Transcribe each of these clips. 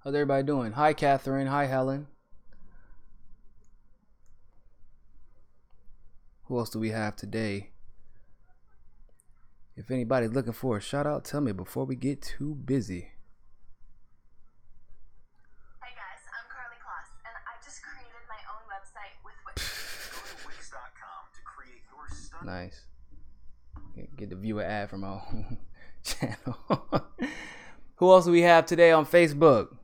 How's everybody doing? Hi, Catherine. Hi, Helen. Who else do we have today? If anybody's looking for a shout out, tell me before we get too busy. Hey guys, I'm Carly Kloss, and I just created my own website with Wix. Go to Wix.com to create your stunning. Nice. Get the viewer ad from our own channel. Who else do we have today on Facebook?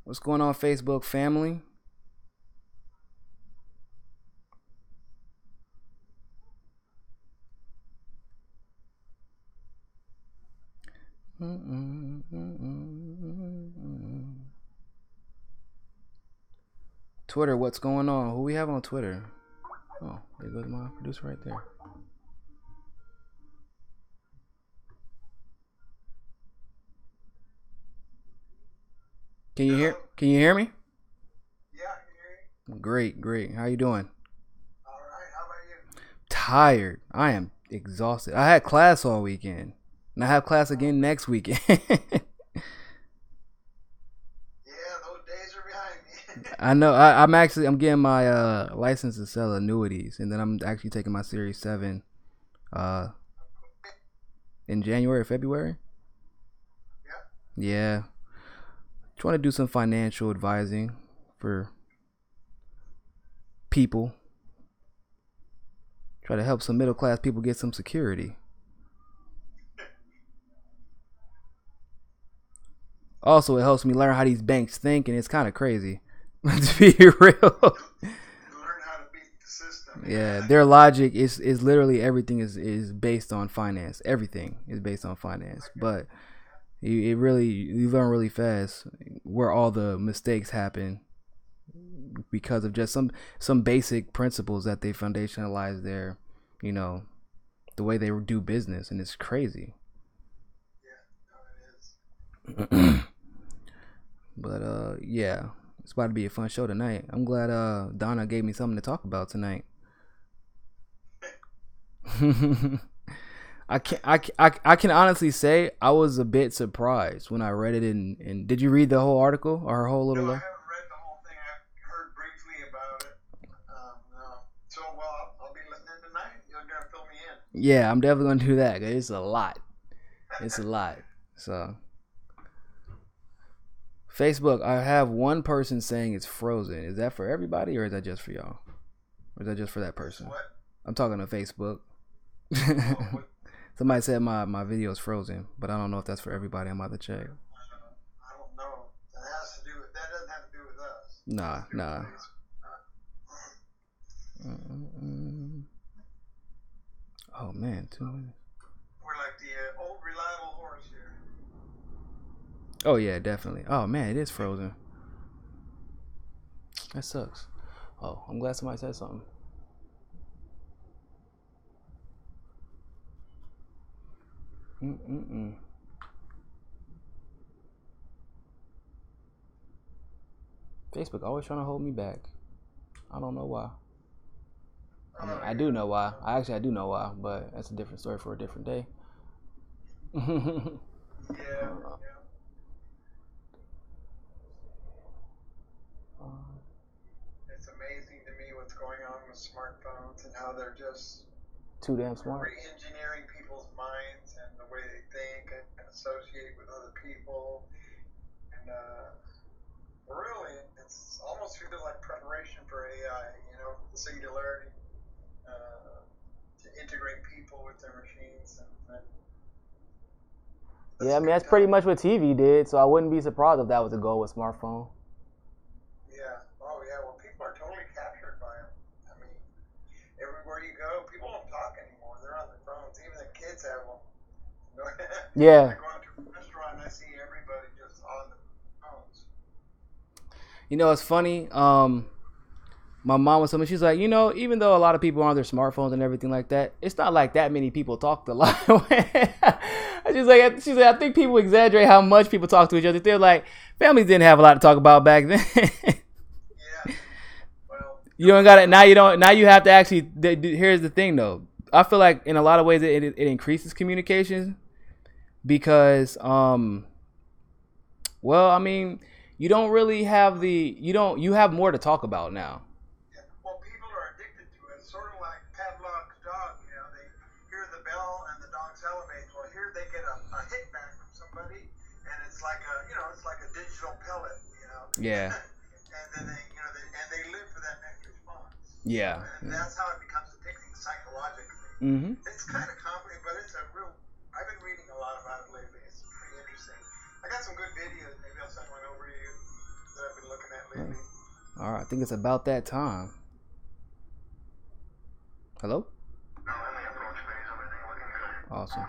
What's going on, Facebook family? Twitter, what's going on? Who we have on Twitter? Oh, there goes my producer right there. Can you hear me? Yeah, I can hear you. Great. How you doing? All right, how about you? Tired. I am exhausted. I had class all weekend. And I have class again next weekend. Yeah, those days are behind me. I know. I'm getting my license to sell annuities, and then I'm actually taking my Series 7 in January or February. Yeah. Trying to do some financial advising for people. Try to help some middle class people get some security. Also, it helps me learn how these banks think, and it's kind of crazy. To be real. Learn how to beat the system. Yeah, their logic is literally everything is based on finance. Everything is based on finance, but you learn really fast where all the mistakes happen because of just some basic principles that they foundationalize their, the way they do business, and it's crazy. Yeah, no, it is. But yeah, it's about to be a fun show tonight. I'm glad Donna gave me something to talk about tonight. I can honestly say I was a bit surprised when I read it. And did you read the whole article or her whole little? No, I haven't read the whole thing. I've heard briefly about it. No. So, well, I'll be listening tonight. You're gonna fill me in. Yeah, I'm definitely gonna do that. 'Cause it's a lot. It's a lot. So, Facebook, I have one person saying it's frozen. Is that for everybody or is that just for y'all? Or is that just for that person? What? I'm talking to Facebook. What? Somebody said my video is frozen, but I don't know if that's for everybody. I'm about to check. I don't know. That doesn't have to do with us. Nah. Oh man, 2 minutes. We're like the old reliable horse here. Oh yeah, definitely. Oh man, it is frozen. That sucks. Oh, I'm glad somebody said something. Facebook always trying to hold me back. I don't know why. I mean, I do know why. I do know why, but that's a different story for a different day. Yeah. It's amazing to me what's going on with smartphones and how they're just Too damn smart. re-engineering people's minds and the way they think and associate with other people. And really, it's almost feels like preparation for AI, the singularity, to integrate people with their machines. Yeah, I mean, that's pretty much what TV did, so I wouldn't be surprised if that was the goal with smartphone. Yeah. Oh, yeah. Well, people are totally captured by them. I mean, everywhere you go, people don't talk anymore. They're on their phones. Even the kids have them. Yeah. I go into a restaurant and I see everybody just on the phones. It's funny. My mom was telling me, she's like, even though a lot of people are on their smartphones and everything like that, it's not like that many people talk a lot. She's like, I think people exaggerate how much people talk to each other. They're like, families didn't have a lot to talk about back then. Yeah. Well, You don't got it now. You don't. Now you have to actually. Here's the thing, though. I feel like in a lot of ways it increases communication because Well, I mean, you don't really have you have more to talk about now. Yeah. Well, people are addicted to it. It's sort of like Pavlov's dog. You know, they hear the bell and the dog salivates. Well, here they get a hit back from somebody, and it's like it's like a digital pellet. Yeah. And then they live for that next response. Yeah. And that's how it becomes addicting psychologically. Mm-hmm. It's kind of complicated, but it's a real. I've been reading a lot about it lately. It's pretty interesting. I got some good videos. Maybe I'll send one over to you that I've been looking at lately. All right, I think it's about that time. Hello? Awesome.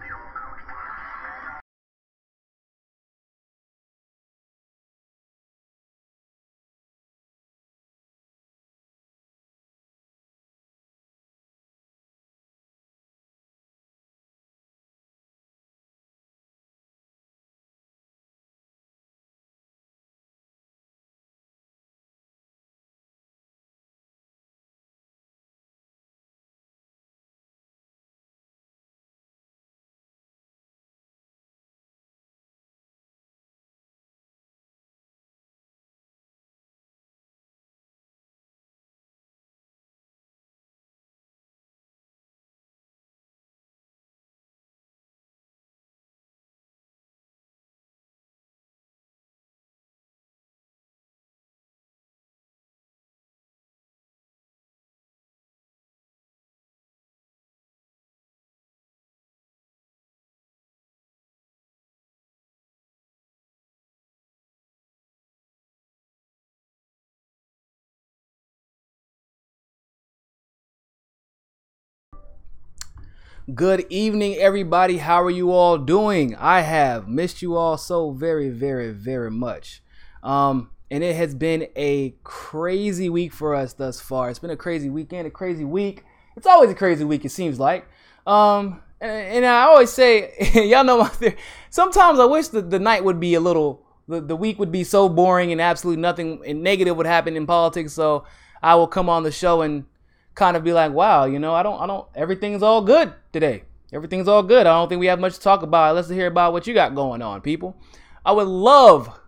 Good evening, everybody. How are you all doing? I have missed you all so very, very, very much. And it has been a crazy week for us thus far. It's been a crazy weekend, a crazy week. It's always a crazy week, it seems like. And I always say, y'all know my theory. Sometimes I wish the night would be a little, the week would be so boring and absolutely nothing and negative would happen in politics. So I will come on the show and kind of be like, wow, I don't, everything's all good today. Everything's all good. I don't think we have much to talk about. Let's hear about what you got going on, people. I would love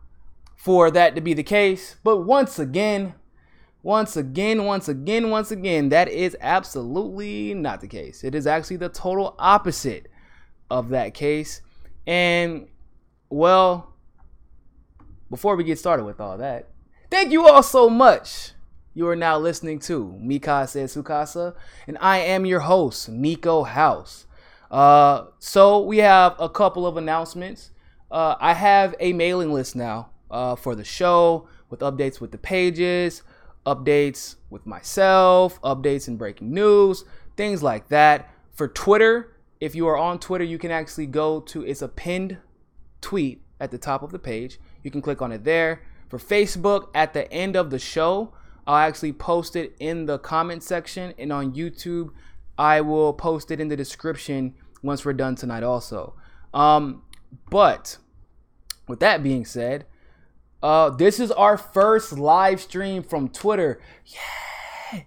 for that to be the case. But once again, that is absolutely not the case. It is actually the total opposite of that case. And, well, before we get started with all that, thank you all so much. You are now listening to Mikasa Sukasa, and I am your host, Niko House. So we have a couple of announcements. I have a mailing list now for the show with updates with the pages, updates with myself, updates and breaking news, things like that. For Twitter, if you are on Twitter, you can actually go to, it's a pinned tweet at the top of the page. You can click on it there. For Facebook, at the end of the show, I'll actually post it in the comment section, and on YouTube, I will post it in the description once we're done tonight also. But with that being said, this is our first live stream from Twitter. Yay!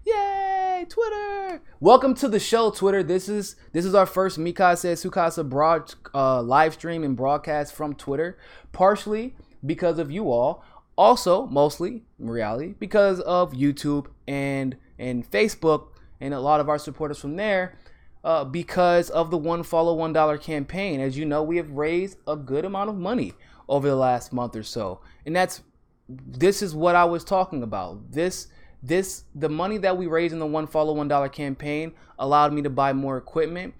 Yay, Twitter! Welcome to the show, Twitter. This is our first Mikasa Sukasa live stream and broadcast from Twitter, partially because of you all. Also, mostly, in reality, because of YouTube and Facebook and a lot of our supporters from there, because of the One Follow $1 campaign. As you know, we have raised a good amount of money over the last month or so. And this is what I was talking about. The money that we raised in the One Follow $1 campaign allowed me to buy more equipment,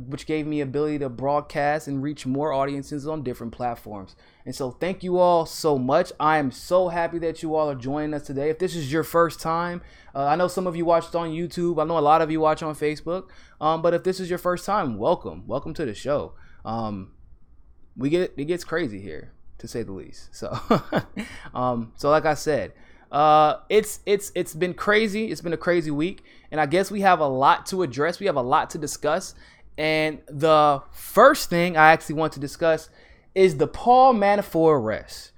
which gave me ability to broadcast and reach more audiences on different platforms. And so thank you all so much. I am so happy that you all are joining us today. If this is your first time, I know some of you watched on YouTube. I know a lot of you watch on Facebook. But if this is your first time, welcome to the show. It gets crazy here, to say the least. So, so like I said, it's been crazy. It's been a crazy week, and I guess we have a lot to address. We have a lot to discuss. And the first thing I actually want to discuss is the Paul Manafort arrest.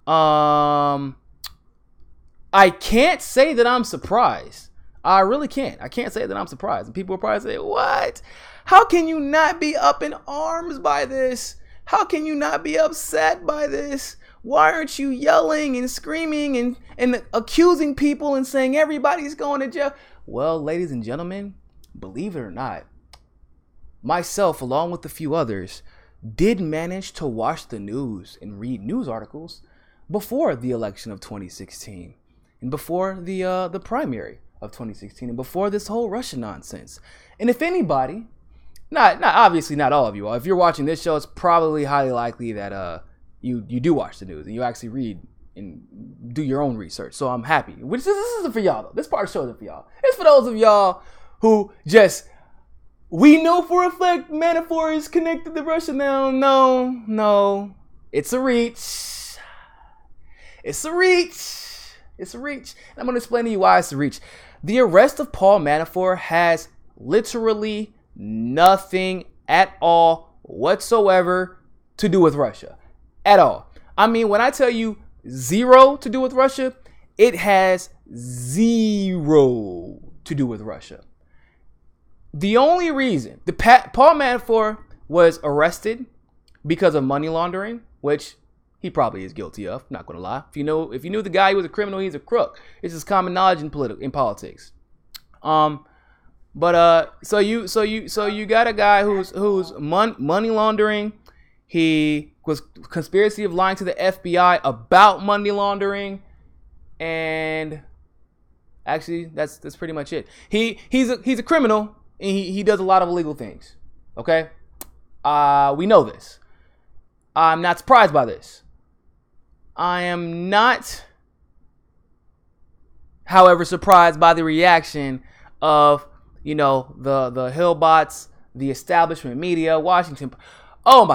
I can't say that I'm surprised. I really can't. I can't say that I'm surprised. And people will probably say, what? How can you not be up in arms by this? How can you not be upset by this? Why aren't you yelling and screaming and accusing people and saying everybody's going to jail? Well, ladies and gentlemen, believe it or not, myself, along with a few others, did manage to watch the news and read news articles before the election of 2016 and before the primary of 2016 and before this whole Russia nonsense. And if anybody, not obviously not all of you all, if you're watching this show, it's probably highly likely that you do watch the news and you actually read and do your own research. So I'm happy. This isn't for y'all though. This part of the show isn't for y'all. It's for those of y'all who just, we know for a fact Manafort is connected to Russia now. No. It's a reach. It's a reach. It's a reach. And I'm going to explain to you why it's a reach. The arrest of Paul Manafort has literally nothing at all whatsoever to do with Russia. At all. I mean, when I tell you zero to do with Russia, it has zero to do with Russia. The only reason Paul Manafort was arrested because of money laundering, which he probably is guilty of, not gonna lie. If you knew the guy who was a criminal, he's a crook. It's just common knowledge in politics. So you got a guy who's money laundering. He was conspiracy of lying to the FBI about money laundering, and actually that's pretty much it. He's a criminal. And he does a lot of illegal things. Okay? We know this. I'm not surprised by this. I am not, however, surprised by the reaction of, the Hillbots, the establishment media, Washington. Oh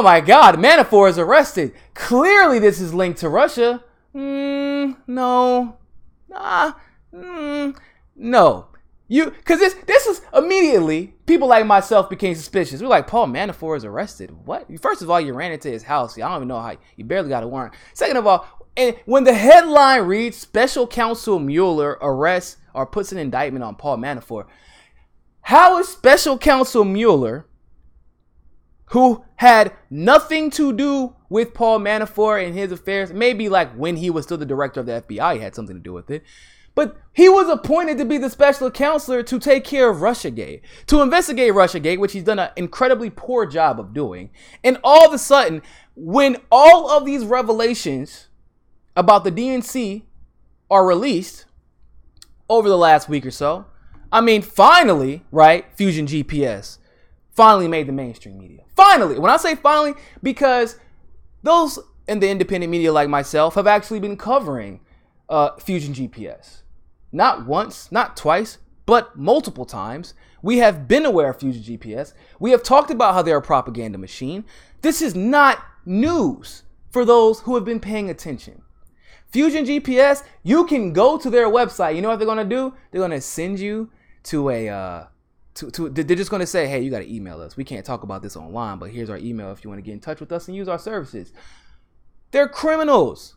my God, Manafort is arrested. Clearly this is linked to Russia. No. No. Because this is immediately, people like myself became suspicious. We're like, Paul Manafort is arrested. What? First of all, you ran into his house. I don't even know how. You barely got a warrant. Second of all, and when the headline reads, Special Counsel Mueller arrests or puts an indictment on Paul Manafort, how is Special Counsel Mueller, who had nothing to do with Paul Manafort and his affairs, maybe like when he was still the director of the FBI, he had something to do with it, but he was appointed to be the special counselor to take care of Russiagate, to investigate Russiagate, which he's done an incredibly poor job of doing. And all of a sudden, when all of these revelations about the DNC are released over the last week or so, I mean, finally, right, Fusion GPS finally made the mainstream media. Finally. When I say finally, because those in the independent media like myself have actually been covering Fusion GPS. Not once, not twice, but multiple times. We have been aware of Fusion GPS. We have talked about how they're a propaganda machine. This is not news for those who have been paying attention. Fusion GPS, you can go to their website. You know what they're going to do? They're going to send you to they're just going to say, hey, you got to email us. We can't talk about this online, but here's our email if you want to get in touch with us and use our services. They're criminals.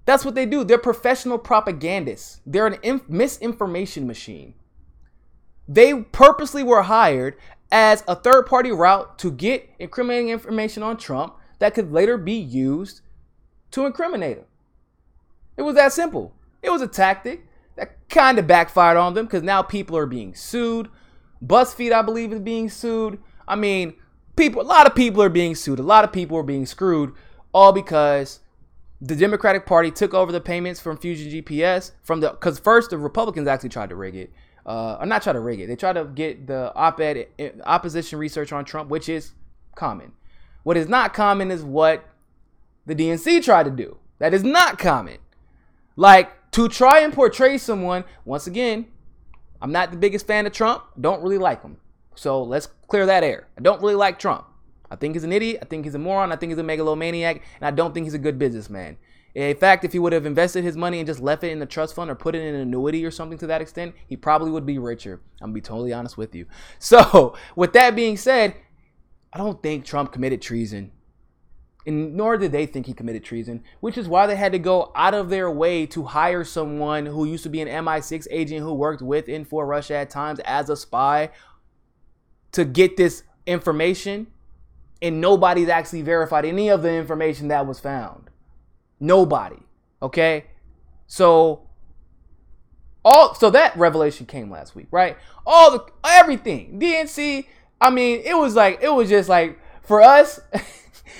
That's what they do. They're professional propagandists. They're an misinformation machine. They purposely were hired as a third-party route to get incriminating information on Trump that could later be used to incriminate him. It was that simple. It was a tactic that kind of backfired on them because now people are being sued. BuzzFeed, I believe, is being sued. I mean, a lot of people are being sued. A lot of people are being screwed, all because the Democratic Party took over the payments from Fusion GPS because first the Republicans actually tried to rig it. Or not try to rig it. They tried to get the opposition research on Trump, which is common. What is not common is what the DNC tried to do. That is not common. Like, to try and portray someone, once again, I'm not the biggest fan of Trump. Don't really like him. So let's clear that air. I don't really like Trump. I think he's an idiot. I think he's a moron. I think he's a megalomaniac. And I don't think he's a good businessman. In fact, if he would have invested his money and just left it in the trust fund or put it in an annuity or something to that extent, he probably would be richer. I'm going to be totally honest with you. So with that being said, I don't think Trump committed treason. And nor did they think he committed treason, which is why they had to go out of their way to hire someone who used to be an MI6 agent who worked with and for Russia at times as a spy to get this information And nobody's actually verified any of the information that was found. Nobody. Okay? So that revelation came last week, right? Everything. DNC, I mean, it was just like, for us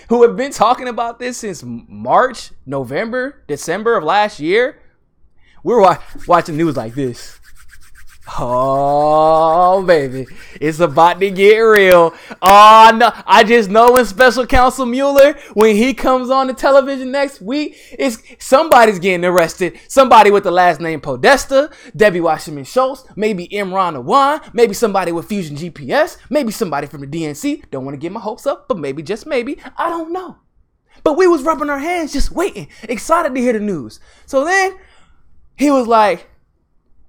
who have been talking about this since March, November, December of last year, we're watching news like this. Oh, baby. It's about to get real. Oh, no. I just know when Special Counsel Mueller, when he comes on the television next week, somebody's getting arrested. Somebody with the last name Podesta, Debbie Wasserman Schultz, maybe Imran Awan, maybe somebody with Fusion GPS, maybe somebody from the DNC. Don't want to get my hopes up, but maybe, just maybe. I don't know. But we was rubbing our hands just waiting, excited to hear the news. So then he was like,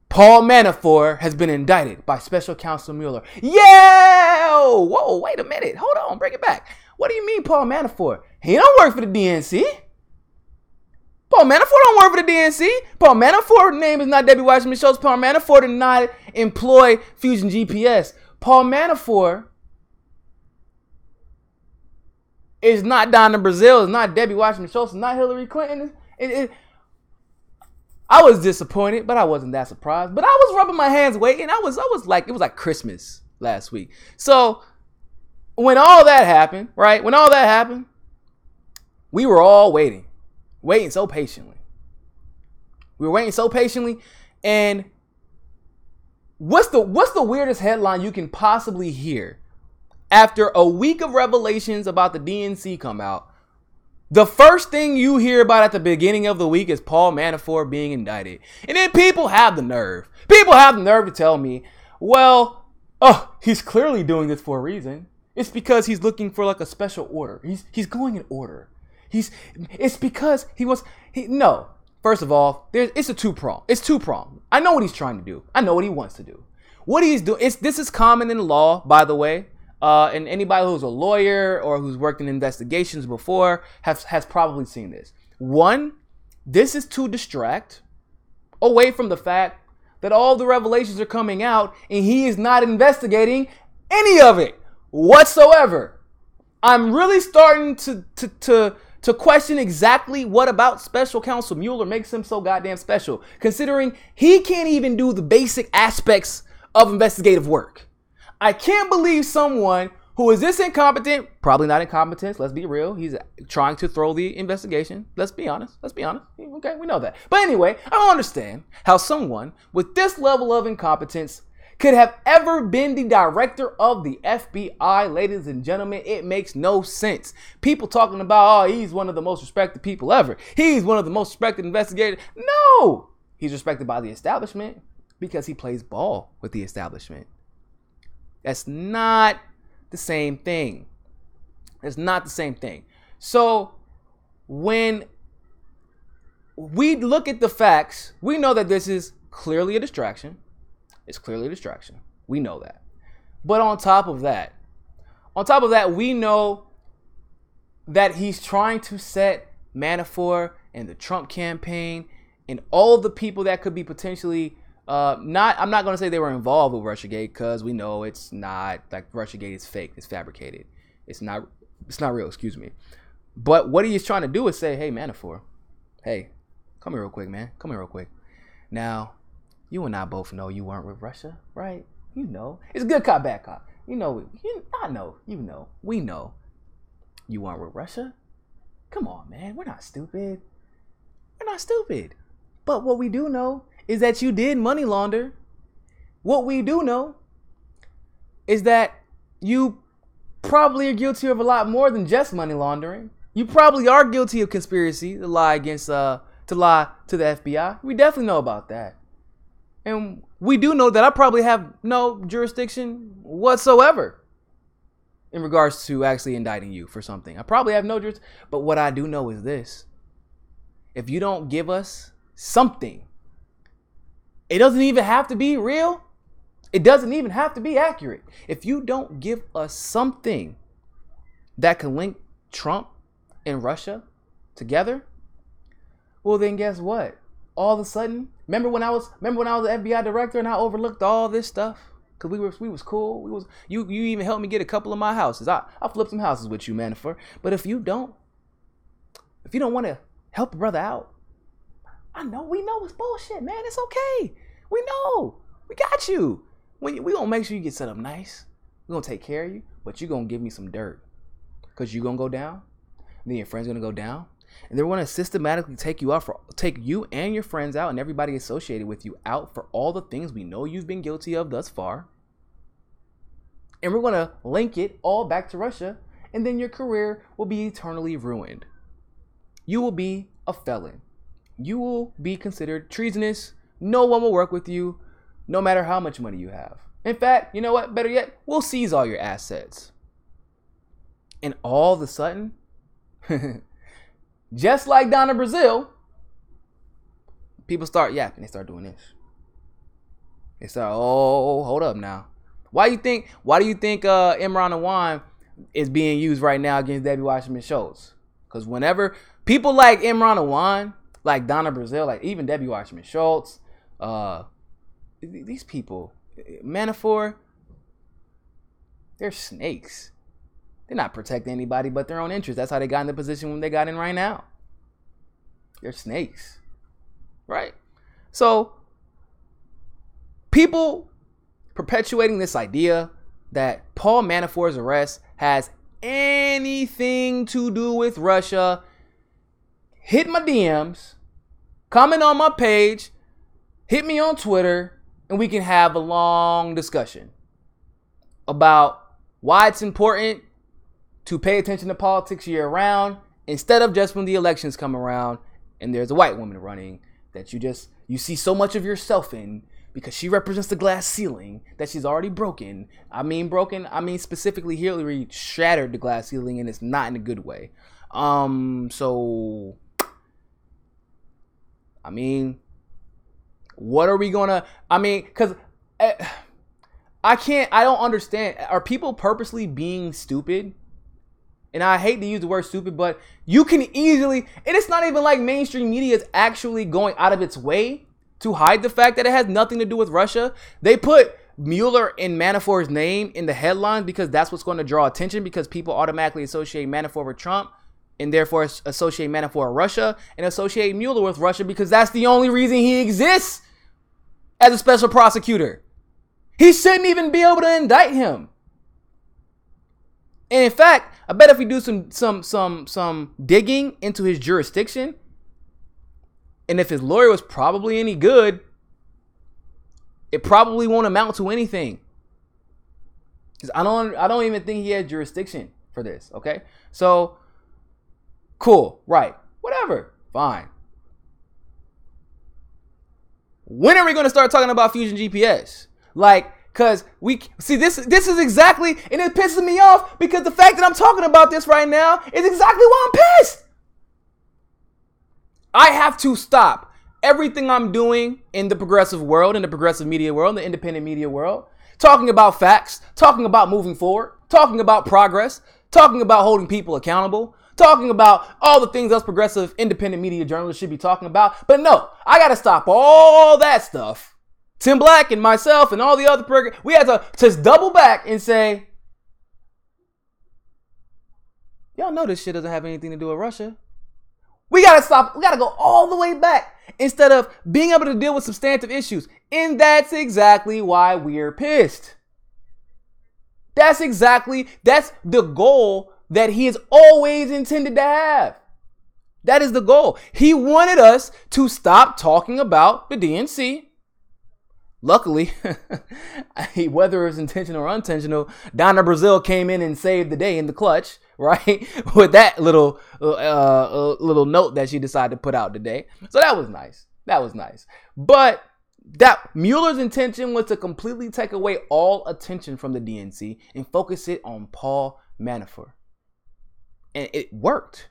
Paul Manafort has been indicted by Special Counsel Mueller. Yeah! Whoa, wait a minute. Hold on, bring it back. What do you mean, Paul Manafort? He don't work for the DNC. Paul Manafort don't work for the DNC. Paul Manafort's name is not Debbie Wasserman Schultz. Paul Manafort did not employ Fusion GPS. Paul Manafort is not Donna Brazile. It's not Debbie Wasserman Schultz. It's not Hillary Clinton. I was disappointed, but I wasn't that surprised. But I was rubbing my hands waiting. I was like, it was like Christmas last week. So when all that happened, right? When all that happened, we were all waiting so patiently. We were waiting so patiently. And what's the weirdest headline you can possibly hear after a week of revelations about the DNC come out? The first thing you hear about at the beginning of the week is Paul Manafort being indicted. And then people have the nerve. People have the nerve to tell me, well, he's clearly doing this for a reason. It's because he's looking for like a special order. He's going in order. It's because no. First of all, it's two-pronged. It's two-pronged. I know what he's trying to do. I know what he wants to do. What he's doing, this is common in law, by the way. And anybody who's a lawyer or who's worked in investigations before has probably seen this. One, this is to distract away from the fact that all the revelations are coming out and he is not investigating any of it whatsoever. I'm really starting to question exactly what about Special Counsel Mueller makes him so goddamn special, considering he can't even do the basic aspects of investigative work. I can't believe someone who is this incompetent, probably not incompetence, let's be real. He's trying to throw the investigation. Let's be honest. Okay, we know that. But anyway, I don't understand how someone with this level of incompetence could have ever been the director of the FBI, ladies and gentlemen. It makes no sense. People talking about, he's one of the most respected people ever. He's one of the most respected investigators. No, he's respected by the establishment because he plays ball with the establishment. That's not the same thing. It's not the same thing. So when we look at the facts, we know that this is clearly a distraction. It's clearly a distraction. We know that. But on top of that, we know that he's trying to set Manafort and the Trump campaign and all the people that could be potentially I'm not going to say they were involved with Russiagate, because we know it's not, like, Russiagate is fake. It's fabricated. It's not real, excuse me. But what he is trying to do is say, hey, Manafort, hey, come here real quick, man. Come here real quick. Now, you and I both know you weren't with Russia, right? You know. It's good cop, bad cop. We know you weren't with Russia. Come on, man. We're not stupid. But what we do know is that you did money launder. What we do know is that you probably are guilty of a lot more than just money laundering. You probably are guilty of conspiracy to lie to the FBI. We definitely know about that. And we do know that I probably have no jurisdiction whatsoever in regards to actually indicting you for something. I probably have no jurisdiction. But what I do know is this. If you don't give us something, it doesn't even have to be real. It doesn't even have to be accurate. If you don't give us something that can link Trump and Russia together, well, then guess what? All of a sudden, remember when I was the FBI director and I overlooked all this stuff? Cause we was cool. You even helped me get a couple of my houses. I flipped some houses with you, Manafort. But if you don't want to help a brother out, we know it's bullshit, man. It's okay. We know. We got you. We gonna make sure you get set up nice. We gonna take care of you, but you gonna give me some dirt. Cause you gonna go down, and then your friends gonna go down, and they're gonna systematically take you and your friends out and everybody associated with you out for all the things we know you've been guilty of thus far. And we're gonna link it all back to Russia, and then your career will be eternally ruined. You will be a felon. You will be considered treasonous. No one will work with you, no matter how much money you have. In fact, you know what? Better yet, we'll seize all your assets. And all of a sudden, just like Donna Brazile, people start yapping. They start doing this. They start, oh, hold up now. Why do you think Imran Awan is being used right now against Debbie Wasserman Schultz? Because whenever people like Imran Awan, like Donna Brazile, like even Debbie Wasserman Schultz, these people, Manafort, they're snakes. They're not protecting anybody but their own interests. That's how they got in the position when they got in right now. They're snakes. Right? So, people perpetuating this idea that Paul Manafort's arrest has anything to do with Russia, hit my DMs, comment on my page, hit me on Twitter, and we can have a long discussion about why it's important to pay attention to politics year round instead of just when the elections come around and there's a white woman running that you see so much of yourself in because she represents the glass ceiling that she's already broken. I mean specifically Hillary shattered the glass ceiling, and it's not in a good way. So I mean, what are we gonna, because I don't understand. Are people purposely being stupid? And I hate to use the word stupid, but you can easily, and it's not even like mainstream media is actually going out of its way to hide the fact that it has nothing to do with Russia. They put Mueller and Manafort's name in the headlines because that's what's going to draw attention, because people automatically associate Manafort with Trump and therefore associate Manafort with Russia and associate Mueller with Russia because that's the only reason he exists as a special prosecutor. He shouldn't even be able to indict him. And in fact, I bet if we do some digging into his jurisdiction, and if his lawyer was probably any good, it probably won't amount to anything. Because I don't even think he has jurisdiction for this. Okay, so cool, right? Whatever, fine. When are we going to start talking about Fusion GPS? Because we see this is exactly, and it pisses me off because the fact that I'm talking about this right now is exactly why I'm pissed. I have to stop everything I'm doing in the progressive world, in the progressive media world, in the independent media world, talking about facts, talking about moving forward, talking about progress, talking about holding people accountable, talking about all the things us progressive independent media journalists should be talking about. But no, I got to stop all that stuff. Tim Black and myself and all the other we had to just double back and say, y'all know this shit doesn't have anything to do with Russia. We got to stop. We got to go all the way back instead of being able to deal with substantive issues. And that's exactly why we're pissed. That's the goal that he has always intended to have. That is the goal. He wanted us to stop talking about the DNC. Luckily, whether it was intentional or unintentional, Donna Brazile came in and saved the day in the clutch, right? With that little note that she decided to put out today. So that was nice. But that Mueller's intention was to completely take away all attention from the DNC and focus it on Paul Manafort. And it worked.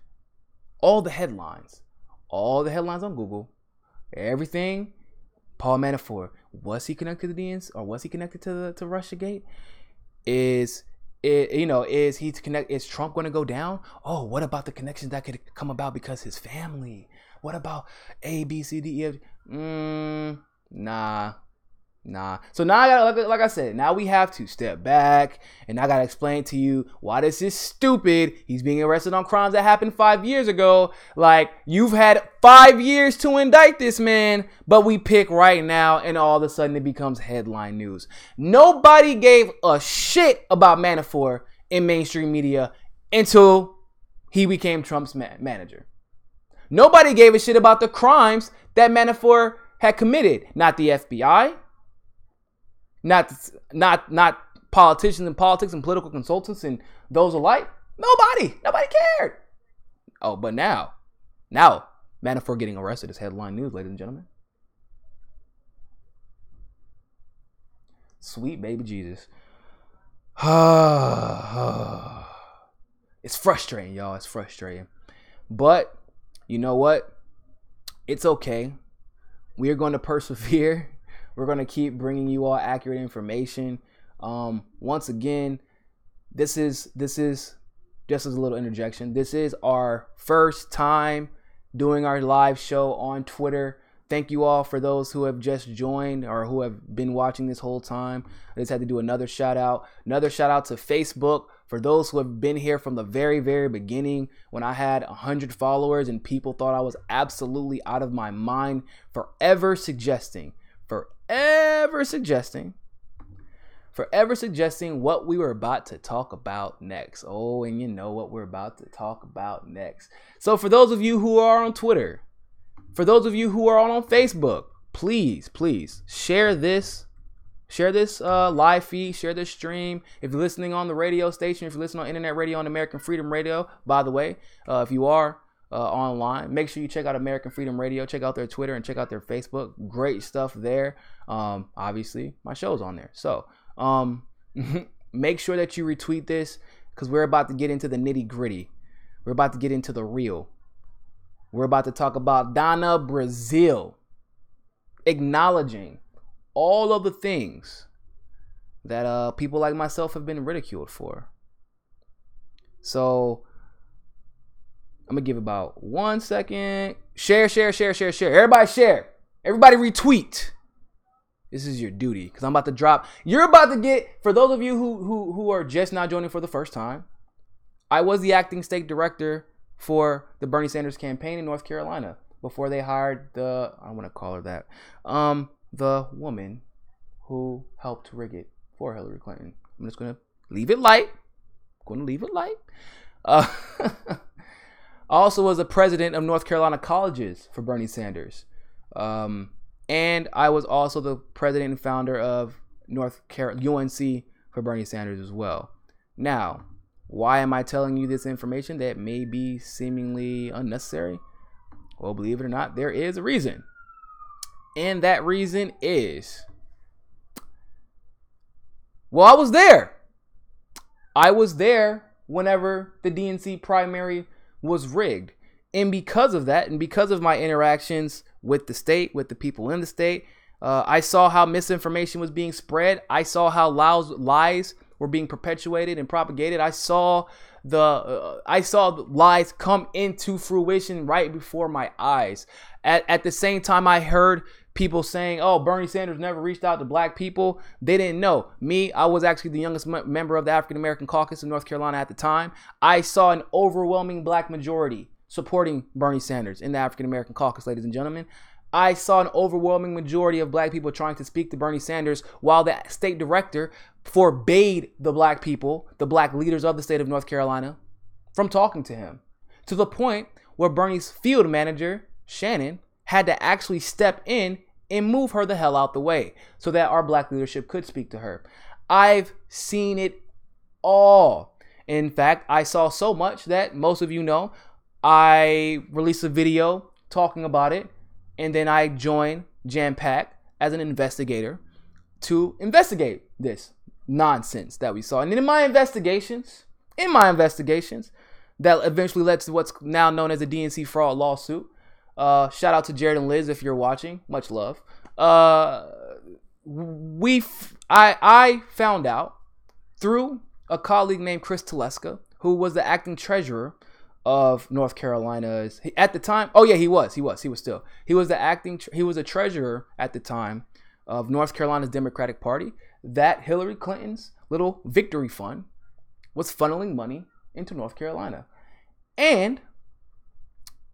All the headlines on Google, everything. Paul Manafort, was he connected to the DNC or was he connected to Russiagate? Is Trump going to go down? Oh, what about the connections that could come about because his family? What about A, B, C, D, E, F? Nah. Nah. So now I gotta, like I said, now we have to step back and I gotta explain to you why this is stupid. He's being arrested on crimes that happened 5 years ago. Like, you've had 5 years to indict this man, but we pick right now and all of a sudden it becomes headline news. Nobody gave a shit about Manafort in mainstream media until he became Trump's manager. Nobody gave a shit about the crimes that Manafort had committed. Not the FBI. Not politicians and politics and political consultants and those alike. Nobody cared. Oh, but now Manafort getting arrested is headline news, ladies and gentlemen. Sweet baby Jesus. It's frustrating, y'all. It's frustrating. But you know what? It's okay. We are going to persevere. We're going to keep bringing you all accurate information. Once again, this is just as a little interjection. This is our first time doing our live show on Twitter. Thank you all for those who have just joined or who have been watching this whole time. I just had to do another shout out. Another shout out to Facebook for those who have been here from the very, very beginning when I had 100 followers and people thought I was absolutely out of my mind. Forever suggesting what we were about to talk about next. Oh, and you know what we're about to talk about next. So for those of you who are on Twitter, for those of you who are on Facebook, please share this live feed, share this stream. If you're listening on the radio station, if you're listening on internet radio on American Freedom Radio, by the way, if you are online, make sure you check out American Freedom Radio, check out their Twitter and check out their Facebook. Great stuff there. Obviously my show's on there. So make sure that you retweet this because we're about to get into the nitty gritty. We're about to get into the real. We're about to talk about Donna Brazile acknowledging all of the things that people like myself have been ridiculed for. So I'm going to give about 1 second. Share. Everybody share. Everybody retweet. This is your duty because I'm about to drop. You're about to get, for those of you who are just now joining for the first time, I was the acting state director for the Bernie Sanders campaign in North Carolina before they hired I don't want to call her that, the woman who helped rig it for Hillary Clinton. I'm just going to leave it light. I also was a president of North Carolina colleges for Bernie Sanders. And I was also the president and founder of UNC for Bernie Sanders as well. Now, why am I telling you this information that may be seemingly unnecessary? Well, believe it or not, there is a reason. And that reason is, well, I was there. I was there whenever the DNC primary was rigged. And because of that, and because of my interactions with the state, with the people in the state, I saw how misinformation was being spread. I saw how lies were being perpetuated and propagated. I saw the lies come into fruition right before my eyes. At the same time, I heard people saying, "Oh, Bernie Sanders never reached out to black people." They didn't know. Me, I was actually the youngest member of the African American caucus in North Carolina at the time. I saw an overwhelming black majority supporting Bernie Sanders in the African American caucus, ladies and gentlemen. I saw an overwhelming majority of black people trying to speak to Bernie Sanders while the state director forbade the black people, the black leaders of the state of North Carolina, from talking to him, to the point where Bernie's field manager, Shannon, had to actually step in and move her the hell out the way so that our black leadership could speak to her. I've seen it all. In fact, I saw so much that most of you know, I released a video talking about it. And then I joined Jam Pack as an investigator to investigate this nonsense that we saw. And in my investigations, that eventually led to what's now known as the DNC fraud lawsuit. Shout out to Jared and Liz if you're watching. Much love. I found out through a colleague named Chris Teleska, who was the acting treasurer of North Carolina's at the time. Oh yeah, he was a treasurer at the time of North Carolina's Democratic Party that Hillary Clinton's little victory fund was funneling money into North Carolina. And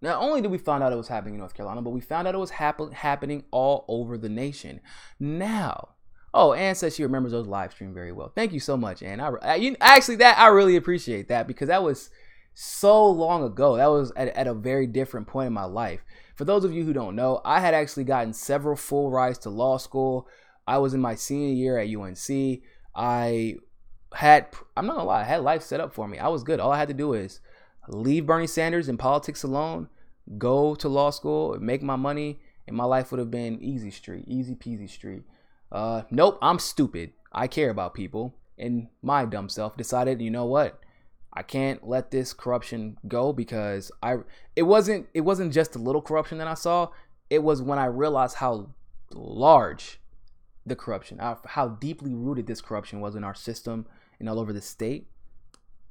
not only did we find out it was happening in North Carolina, but we found out it was happening all over the nation. Now, Ann says she remembers those live stream very well. Thank you so much, Ann. I really appreciate that, because that was so long ago. That was at a very different point in my life. For those of you who don't know, I had actually gotten several full rides to law school. I was in my senior year at UNC. I'm not gonna lie, I had life set up for me. I was good. All I had to do is leave Bernie Sanders and politics alone, go to law school, make my money, and my life would have been easy peasy street. Nope, I'm stupid. I care about people, and my dumb self decided, you know what? I can't let this corruption go, because it wasn't just a little corruption that I saw. It was when I realized how large the corruption, how deeply rooted this corruption was in our system and all over the state,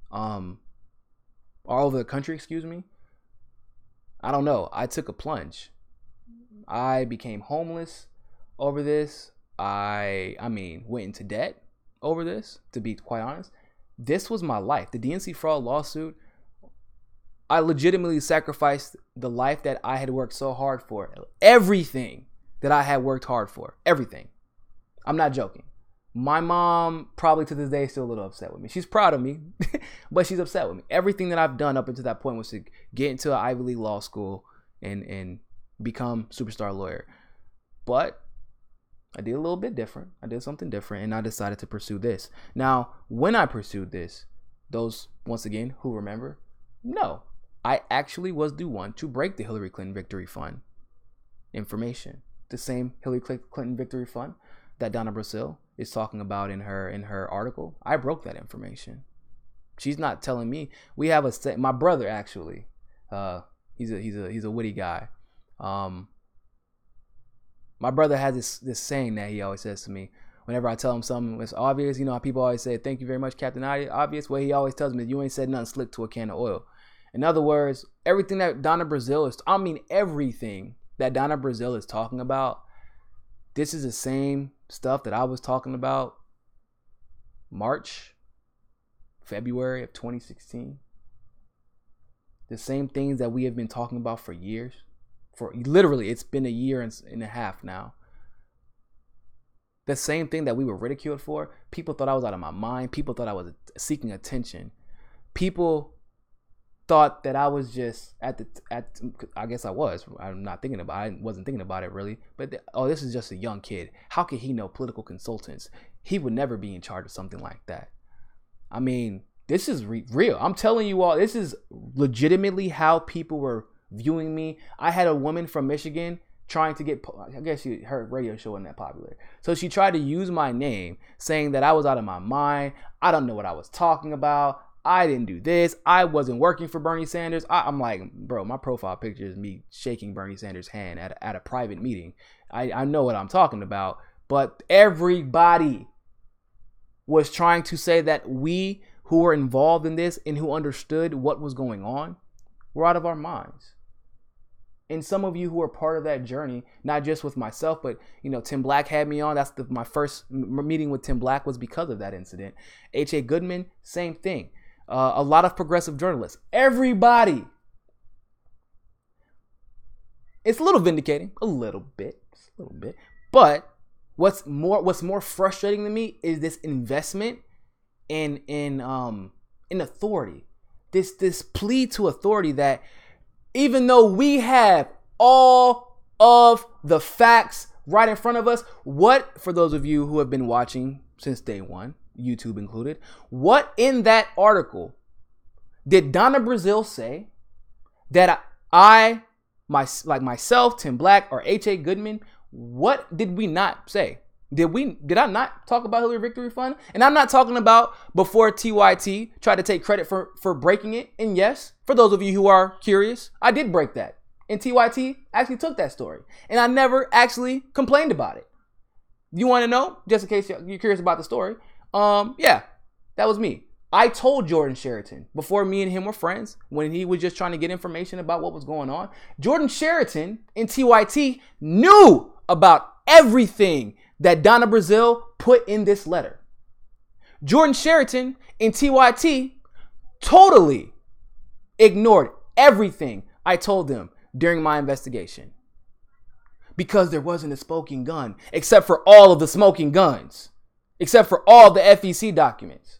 all over the country, excuse me. I don't know. I took a plunge. I became homeless over this. I went into debt over this, to be quite honest. This was my life. The DNC fraud lawsuit, I legitimately sacrificed the life that I had worked so hard for. Everything that I had worked hard for. Everything. I'm not joking. My mom probably to this day is still a little upset with me. She's proud of me, but she's upset with me. Everything that I've done up until that point was to get into an Ivy League law school and become superstar lawyer. But I did a little bit different. I did something different, and I decided to pursue this. Now, when I pursued this, those, once again, who remember? No, I actually was the one to break the Hillary Clinton Victory Fund information. The same Hillary Clinton Victory Fund that Donna Brazile is talking about in her article. I broke that information. She's not telling me. We have my brother, actually. He's a witty guy. My brother has this saying that he always says to me whenever I tell him something that's obvious. You know how people always say, "Thank you very much, Captain Obvious." Well, he always tells me, "You ain't said nothing slick to a can of oil." In other words, everything that Donna Brazile is talking about, this is the same stuff that I was talking about February of 2016. The same things that we have been talking about for years. For literally, it's been a year and a half now. The same thing that we were ridiculed for. People thought I was out of my mind. People thought I was seeking attention. People thought that I was just I guess I was. I wasn't thinking about it really. But this is just a young kid. How could he know political consultants? He would never be in charge of something like that. I mean, this is real. I'm telling you all, this is legitimately how people were viewing me. I had a woman from Michigan trying to get, I guess her radio show wasn't that popular. So she tried to use my name, saying that I was out of my mind. I don't know what I was talking about. I didn't do this. I wasn't working for Bernie Sanders. I'm like, bro, my profile picture is me shaking Bernie Sanders' hand at a private meeting. I know what I'm talking about. But everybody was trying to say that we who were involved in this and who understood what was going on were out of our minds. And some of you who are part of that journey, not just with myself, but, Tim Black had me on. That's my first meeting with Tim Black was because of that incident. H.A. Goodman, same thing. A lot of progressive journalists. Everybody. It's a little vindicating. A little bit. But what's more frustrating to me is this investment in authority. This plea to authority that even though we have all of the facts right in front of us, for those of you who have been watching since day one, YouTube included, what in that article did Donna Brazile say that myself, Tim Black, or H.A. Goodman, what did we not say? Did I not talk about Hillary Victory Fund? And I'm not talking about before TYT tried to take credit for breaking it. And yes, for those of you who are curious, I did break that. And TYT actually took that story. And I never actually complained about it. You want to know? Just in case you're curious about the story. Yeah, that was me. I told Jordan Sheraton before me and him were friends, when he was just trying to get information about what was going on. Jordan Sheraton and TYT knew about everything that Donna Brazile put in this letter. Jordan Sheraton and TYT totally ignored everything I told them during my investigation because there wasn't a smoking gun, except for all of the smoking guns, except for all the FEC documents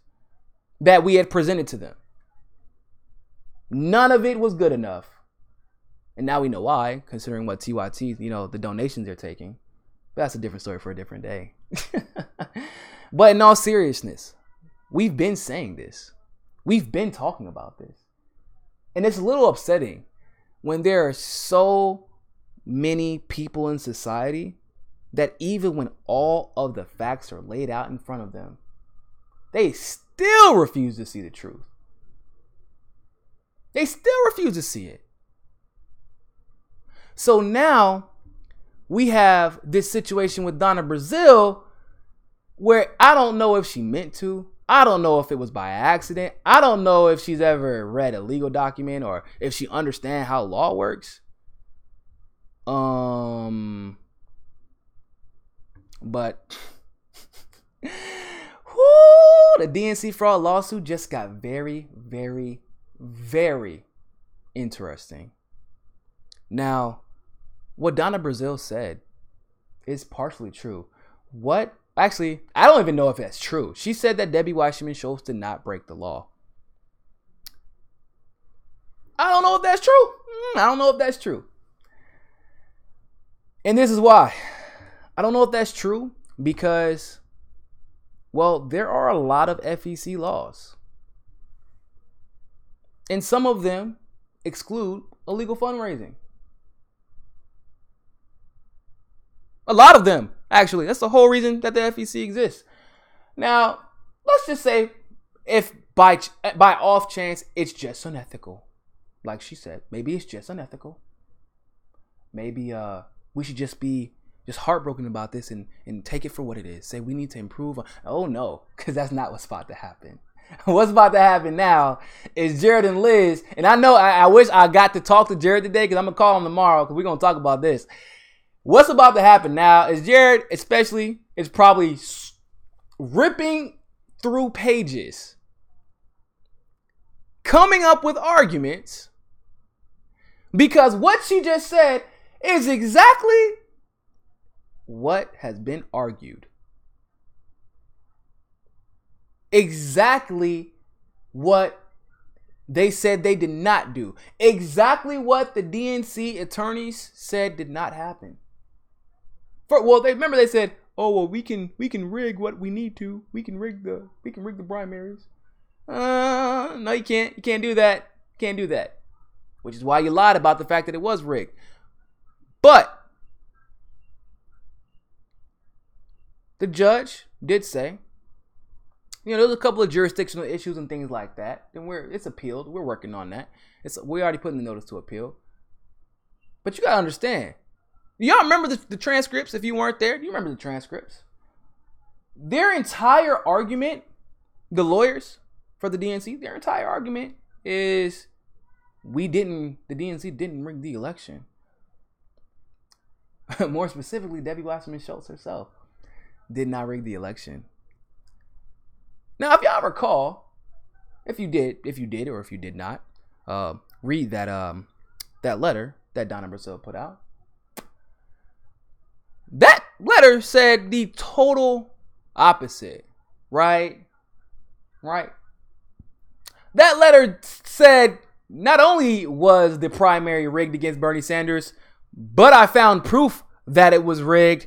that we had presented to them. None of it was good enough. And now we know why, considering what TYT, the donations they're taking. But that's a different story for a different day. But in all seriousness, we've been saying this. We've been talking about this. And it's a little upsetting when there are so many people in society that even when all of the facts are laid out in front of them, they still refuse to see the truth. They still refuse to see it. So now we have this situation with Donna Brazile where I don't know if she meant to. I don't know if it was by accident. I don't know if she's ever read a legal document or if she understands how law works. But the DNC fraud lawsuit just got very, very, very interesting. Now, what Donna Brazile said is partially true. Actually, I don't even know if that's true. She said that Debbie Wasserman Schultz did not break the law. I don't know if that's true. I don't know if that's true. And this is why. I don't know if that's true because, well, there are a lot of FEC laws. And some of them exclude illegal fundraising. A lot of them, actually. That's the whole reason that the FEC exists. Now, let's just say if by off chance it's just unethical. Like she said, maybe it's just unethical. Maybe we should just be heartbroken about this and take it for what it is. Say we need to improve. Oh no, because that's not what's about to happen. What's about to happen now is Jared and Liz, and I know I wish I got to talk to Jared today because I'm going to call him tomorrow because we're going to talk about this. What's about to happen now is Jared, especially, is probably ripping through pages, coming up with arguments, because what she just said is exactly what has been argued. Exactly what they said they did not do. Exactly what the DNC attorneys said did not happen. They said, "Oh well, we can rig what we need to. We can rig the primaries." No, you can't. You can't do that. Can't do that. Which is why you lied about the fact that it was rigged. But the judge did say, there's a couple of jurisdictional issues and things like that. And it's appealed. We're working on that. We already put in the notice to appeal. But you gotta understand. Y'all remember the transcripts if you weren't there? Do you remember the transcripts? Their entire argument, the lawyers for the DNC, their entire argument is the DNC didn't rig the election. More specifically, Debbie Wasserman Schultz herself did not rig the election. Now, if y'all recall, if you did or if you did not, read that letter that Donna Brazile put out. That letter said the total opposite, right? That letter said not only was the primary rigged against Bernie Sanders, but I found proof that it was rigged.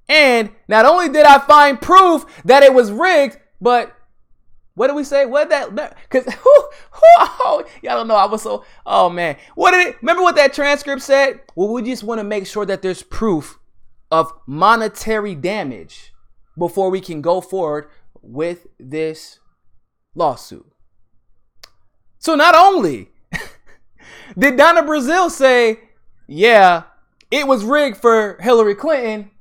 And not only did I find proof that it was rigged, but what did we say? What did that? Because y'all don't know. I was so. Oh man, what did it? Remember what that transcript said? Well, we just want to make sure that there's proof of monetary damage before we can go forward with this lawsuit. So not only did Donna Brazile say, yeah, it was rigged for Hillary Clinton,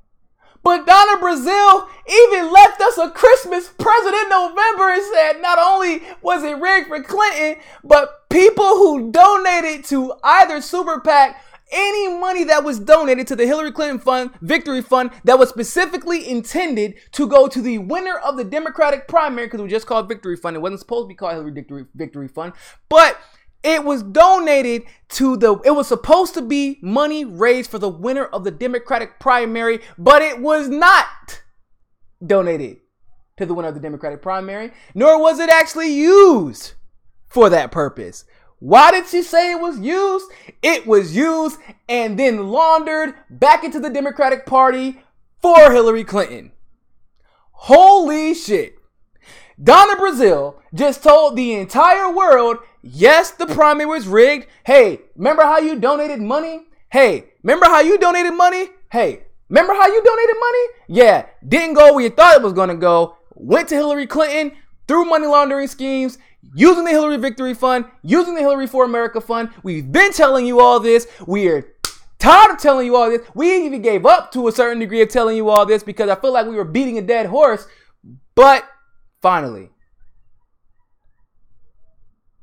but Donna Brazile even left us a Christmas present in November and said not only was it rigged for Clinton, but people who donated to either Super PAC any money that was donated to the Hillary Clinton Fund, Victory Fund, that was specifically intended to go to the winner of the Democratic primary, because it was just called Victory Fund. It wasn't supposed to be called Hillary Victory Fund, but it was donated it was supposed to be money raised for the winner of the Democratic primary, but it was not donated to the winner of the Democratic primary, nor was it actually used for that purpose. Why did she say it was used? It was used and then laundered back into the Democratic Party for Hillary Clinton. Holy shit. Donna Brazile just told the entire world, yes, the primary was rigged. Hey, remember how you donated money? Hey, remember how you donated money? Hey, remember how you donated money? Yeah, didn't go where you thought it was going to go. Went to Hillary Clinton through money laundering schemes, using the Hillary Victory Fund, using the Hillary for America Fund. We've been telling you all this. We're tired of telling you all this. We even gave up to a certain degree of telling you all this because I feel like we were beating a dead horse. But finally,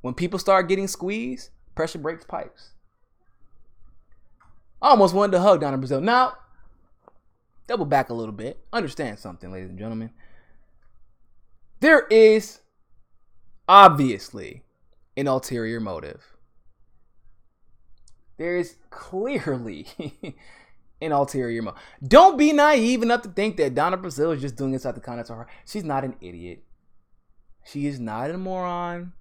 when people start getting squeezed, pressure breaks pipes. I almost wanted to hug Donna Brazile. Now, double back a little bit. Understand something, ladies and gentlemen. There is obviously an ulterior motive. There is clearly an ulterior motive. Don't be naive enough to think that Donna Brazile is just doing this out the kindness of her heart. She's not an idiot. She is not a moron.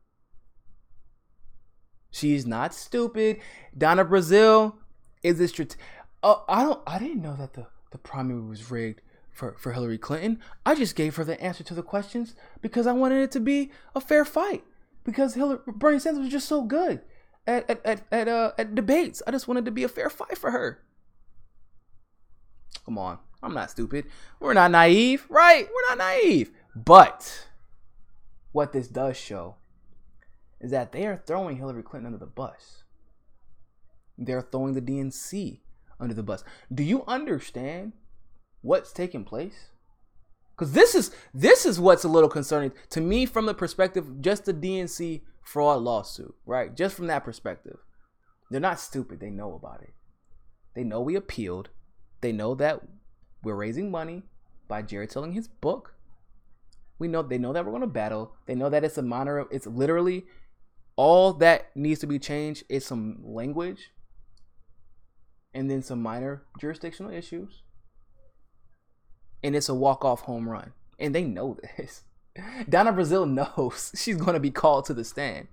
She is not stupid. Donna Brazile is a I didn't know that the primary was rigged for Hillary Clinton. I just gave her the answer to the questions because I wanted it to be a fair fight. Because Bernie Sanders was just so good at debates. I just wanted to be a fair fight for her. Come on, I'm not stupid. We're not naive, right? We're not naive. But what this does show is that they are throwing Hillary Clinton under the bus. They're throwing the DNC under the bus. Do you understand what's taking place? Because this is what's a little concerning to me from the perspective of just the DNC fraud lawsuit, right? Just from that perspective. They're not stupid. They know about it. They know we appealed. They know that we're raising money by Jared selling his book. They know that we're going to battle. They know that it's literally all that needs to be changed is some language and then some minor jurisdictional issues. And it's a walk-off home run. And they know this. Donna Brazile knows she's going to be called to the stand.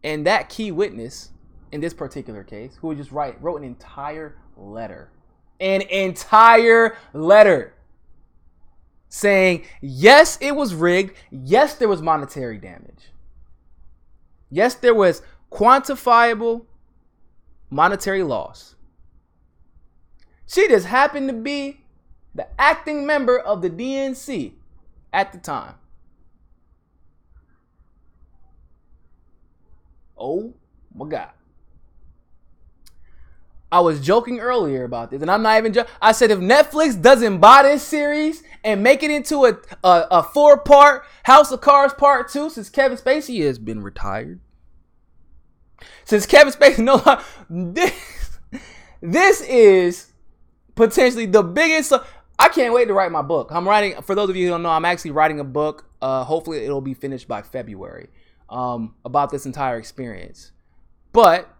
And that key witness, in this particular case, who just wrote an entire letter. An entire letter. Saying, yes, it was rigged. Yes, there was monetary damage. Yes, there was quantifiable monetary loss. She just happened to be the acting member of the DNC at the time. Oh my God. I was joking earlier about this, and I'm not even joking. I said if Netflix doesn't buy this series and make it into a 4-part House of Cards Part 2, since Kevin Spacey has been retired. Since Kevin Spacey, this is potentially the biggest. I can't wait to write my book. I'm writing, for those of you who don't know, I'm actually writing a book. Hopefully it'll be finished by February about this entire experience. But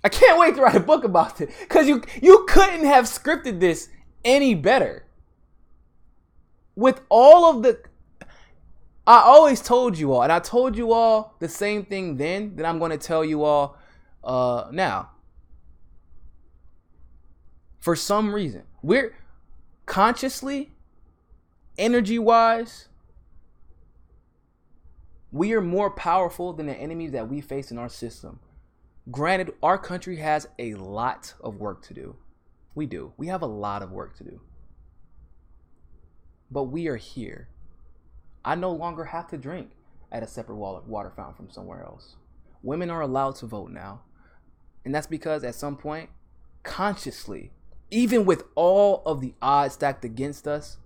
I can't wait to write a book about it because you couldn't have scripted this any better. With all of the, I always told you all, and I told you all the same thing then that I'm going to tell you all now. For some reason, we're consciously, energy-wise, we are more powerful than the enemies that we face in our system. Granted, our country has a lot of work to do. We do. We have a lot of work to do. But we are here. I no longer have to drink at a separate water fountain from somewhere else. Women are allowed to vote now. And that's because at some point, consciously, even with all of the odds stacked against us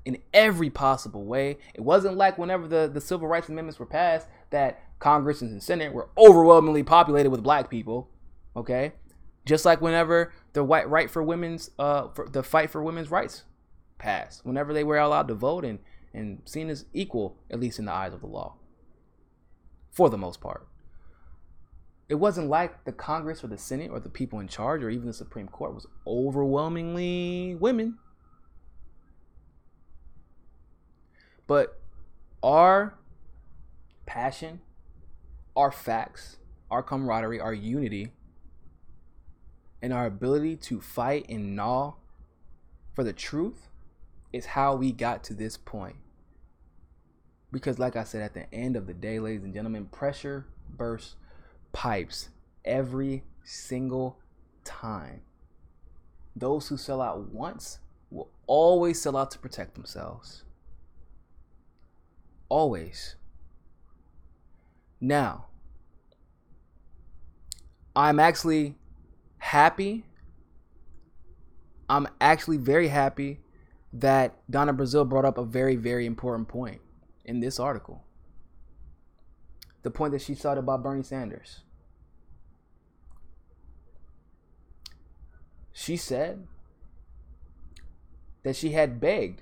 in every possible way, it wasn't like whenever the Civil Rights Amendments were passed that Congress and Senate were overwhelmingly populated with black people. Okay, just like whenever the right for women's the fight for women's rights passed, whenever they were allowed to vote and seen as equal, at least in the eyes of the law, for the most part. It wasn't like the Congress or the Senate or the people in charge or even the Supreme Court was overwhelmingly women. But our passion, our facts, our camaraderie, our unity, and our ability to fight and gnaw for the truth is how we got to this point. Because like I said, at the end of the day, ladies and gentlemen, pressure bursts pipes every single time. Those who sell out once will always sell out to protect themselves. Always. Now, I'm actually happy. I'm actually very happy that Donna Brazile brought up a very, very important point in this article. The point that she said about Bernie Sanders. She said that she had begged,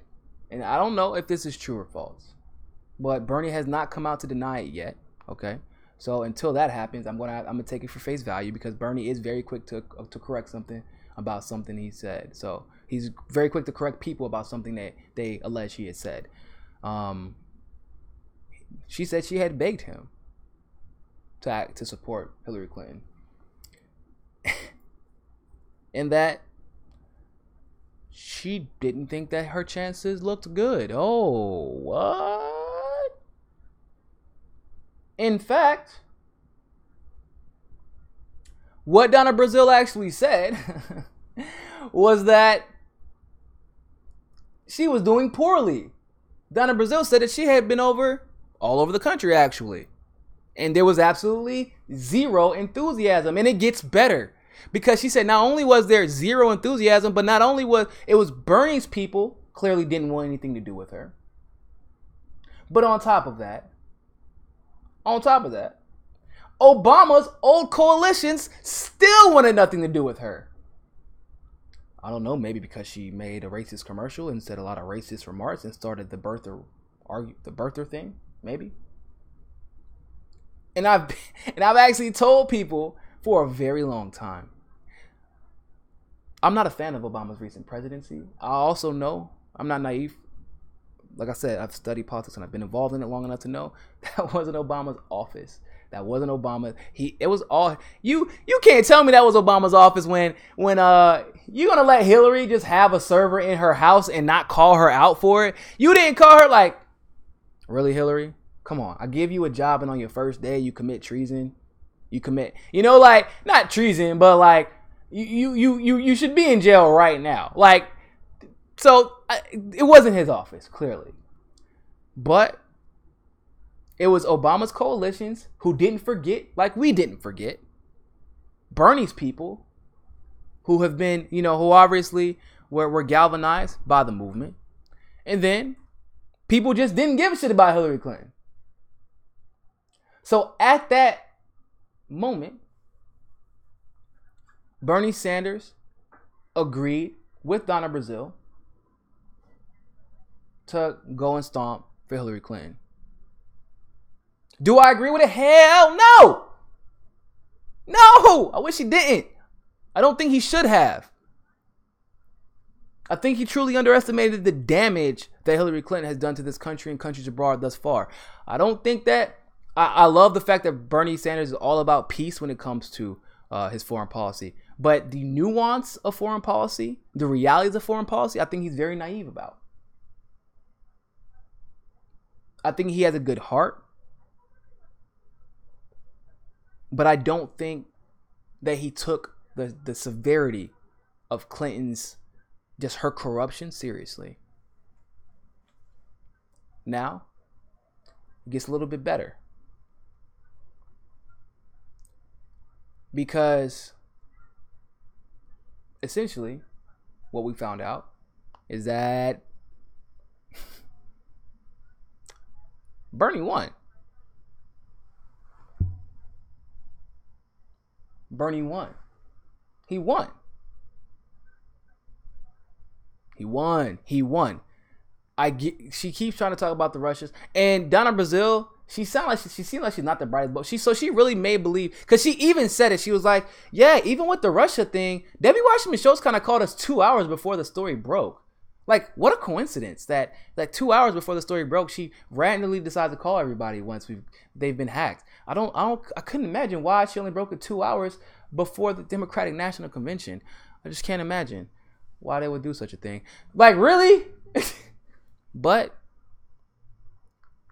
and I don't know if this is true or false, but Bernie has not come out to deny it yet. Okay, so until that happens, I'm gonna take it for face value, because Bernie is very quick to correct something about something he said. So he's very quick to correct people about something that they allege he had said. She said she had begged him to support Hillary Clinton, and that she didn't think that her chances looked good. Oh, what? In fact, what Donna Brazile actually said was that she was doing poorly. Donna Brazile said that she had been all over the country, actually. And there was absolutely zero enthusiasm. And it gets better, because she said not only was there zero enthusiasm, but not only was Bernie's people clearly didn't want anything to do with her. But on top of that, Obama's old coalitions still wanted nothing to do with her. I don't know, maybe because she made a racist commercial and said a lot of racist remarks and started the birther thing, maybe. And I've actually told people for a very long time, I'm not a fan of Obama's recent presidency. I also know I'm not naive. Like I said, I've studied politics and I've been involved in it long enough to know that wasn't Obama's office. That wasn't Obama. It was all you can't tell me that was Obama's office when you gonna let Hillary just have a server in her house and not call her out for it. You didn't call her, like, really, Hillary? Come on, I give you a job and on your first day you commit treason. You commit, like, not treason, but like you should be in jail right now. Like, so it wasn't his office, clearly. But it was Obama's coalitions who didn't forget, like we didn't forget, Bernie's people who have been, who obviously were galvanized by the movement. And then people just didn't give a shit about Hillary Clinton. So at that moment, Bernie Sanders agreed with Donna Brazile to go and stomp for Hillary Clinton. Do I agree with it? Hell no! No! I wish he didn't. I don't think he should have. I think he truly underestimated the damage that Hillary Clinton has done to this country and countries abroad thus far. I don't think that... I love the fact that Bernie Sanders is all about peace when it comes to his foreign policy. But the nuance of foreign policy, the realities of foreign policy, I think he's very naive about. I think he has a good heart. But I don't think that he took the severity of Clinton's, just her corruption, seriously. Now, it gets a little bit better. Because essentially, what we found out is that Bernie won. Bernie won. He won. She keeps trying to talk about the Russians, and Donna Brazile, she seemed like she's not the brightest, but she really made believe, because she even said it. She was like, yeah, even with the Russia thing, Debbie Wasserman Schultz kind of called us 2 hours before the story broke. Like, what a coincidence that 2 hours before the story broke, she randomly decided to call everybody once they've been hacked. I couldn't imagine why she only broke it 2 hours before the Democratic National Convention. I just can't imagine why they would do such a thing. Like, really? But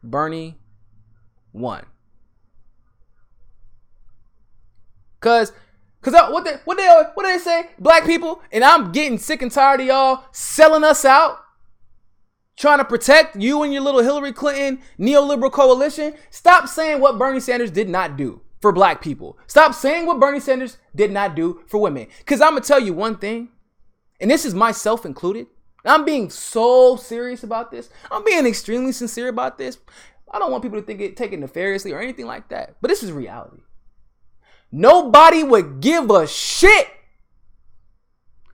Bernie won. Cause what they say? Black people, and I'm getting sick and tired of y'all selling us out, trying to protect you and your little Hillary Clinton neoliberal coalition. Stop saying what Bernie Sanders did not do for black people. Stop saying what Bernie Sanders did not do for women. Cause I'm gonna tell you one thing, and this is myself included. I'm being so serious about this. I'm being extremely sincere about this. I don't want people to take it nefariously or anything like that. But this is reality. Nobody would give a shit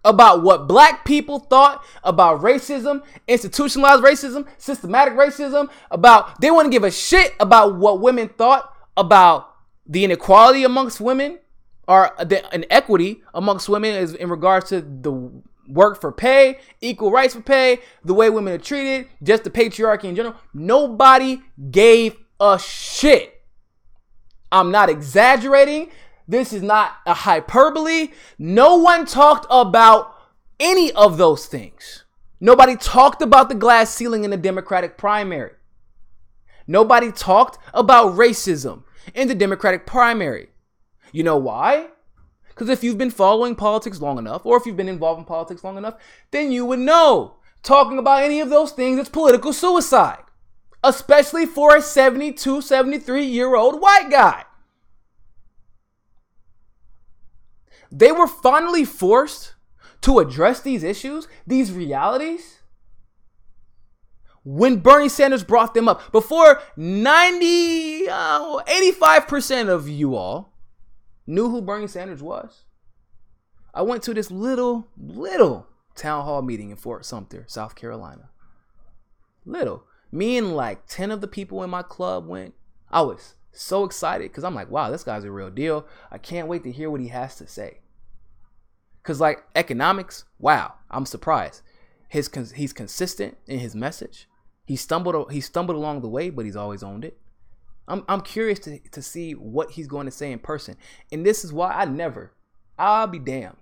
about what black people thought about racism, institutionalized racism, systematic racism, they wouldn't give a shit about what women thought about the inequality amongst women, or the inequity amongst women is in regards to the work for pay, equal rights for pay, the way women are treated, just the patriarchy in general. Nobody gave a shit. I'm not exaggerating. This is not a hyperbole. No one talked about any of those things. Nobody talked about the glass ceiling in the Democratic primary. Nobody talked about racism in the Democratic primary. You know why? Because if you've been following politics long enough, or if you've been involved in politics long enough, then you would know talking about any of those things is political suicide, especially for a 72, 73-year-old white guy. They were finally forced to address these issues, these realities, when Bernie Sanders brought them up. Before 85% of you all knew who Bernie Sanders was. I went to this little town hall meeting in Fort Sumter, South Carolina. Little. Me and like 10 of the people in my club went. I was so excited because I'm like, wow, this guy's a real deal. I can't wait to hear what he has to say. Because like economics, wow, I'm surprised. He's consistent in his message. He stumbled along the way, but he's always owned it. I'm curious to see what he's going to say in person. And this is why I'll be damned.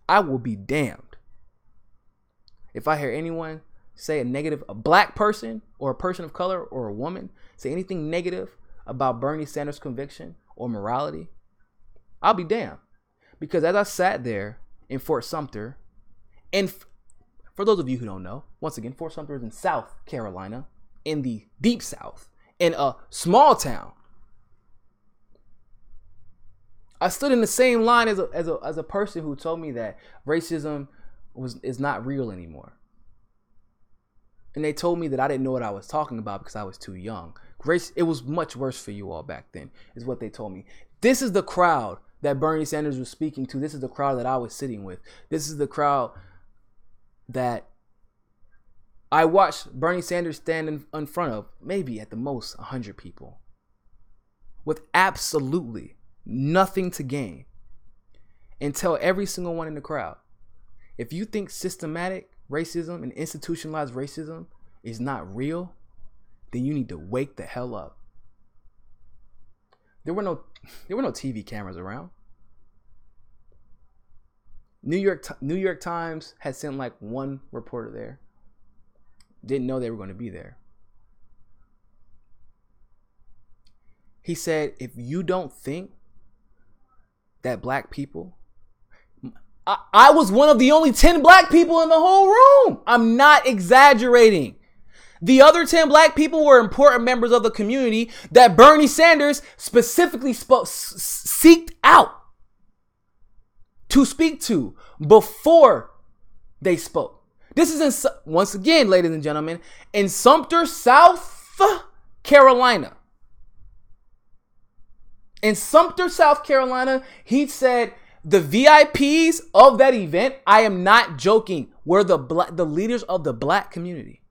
I will be damned if I hear anyone say a black person or a person of color or a woman say anything negative about Bernie Sanders' conviction or morality. I'll be damned. Because as I sat there in Fort Sumter, and for those of you who don't know, once again, Fort Sumter is in South Carolina, in the deep South, in a small town. I stood in the same line as a person who told me that racism is not real anymore. And they told me that I didn't know what I was talking about because I was too young. It was much worse for you all back then, is what they told me. This is the crowd that Bernie Sanders was speaking to. This is the crowd that I was sitting with. This is the crowd that I watched Bernie Sanders stand in front of, maybe at the most 100 people, with absolutely nothing to gain, and tell every single one in the crowd, if you think systematic racism and institutionalized racism is not real, then you need to wake the hell up. There were no TV cameras around. New York Times had sent like one reporter there. Didn't know they were going to be there. He said, if you don't think that black people, I was one of the only 10 black people in the whole room. I'm not exaggerating. The other 10 black people were important members of the community that Bernie Sanders specifically seeked out to speak to before they spoke. This is once again, ladies and gentlemen, in Sumter, South Carolina. In Sumter, South Carolina, he said The VIPs of that event, I am not joking, were the leaders of the black community.